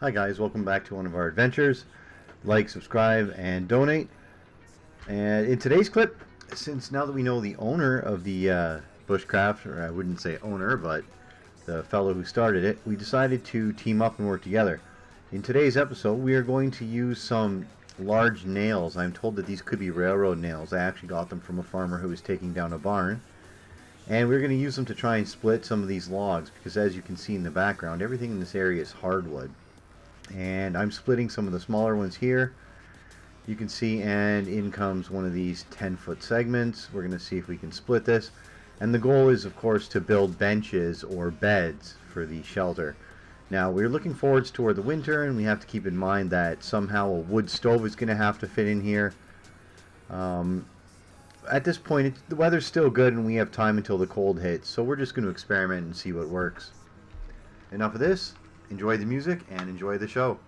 Hi guys, welcome back to one of our adventures. Like, subscribe, and donate. And in today's clip, since now that we know the owner of the bushcraft, or I wouldn't say owner, but the fellow who started it, we decided to team up and work together. In today's episode, we are going to use some large nails. I'm told that these could be railroad nails. I actually got them from a farmer who was taking down a barn. And we're going to use them to try and split some of these logs, because as you can see in the background, everything in this area is hardwood. And I'm splitting some of the smaller ones here, you can see, and in comes one of these 10-foot segments. We're going to see if we can split this, and the goal is of course to build benches or beds for the shelter. Now we're looking forwards toward the winter, and we have to keep in mind that somehow a wood stove is going to have to fit in here. At this point the weather's still good and we have time until the cold hits, so we're just going to experiment and see what works. Enough of this. Enjoy the music and enjoy the show.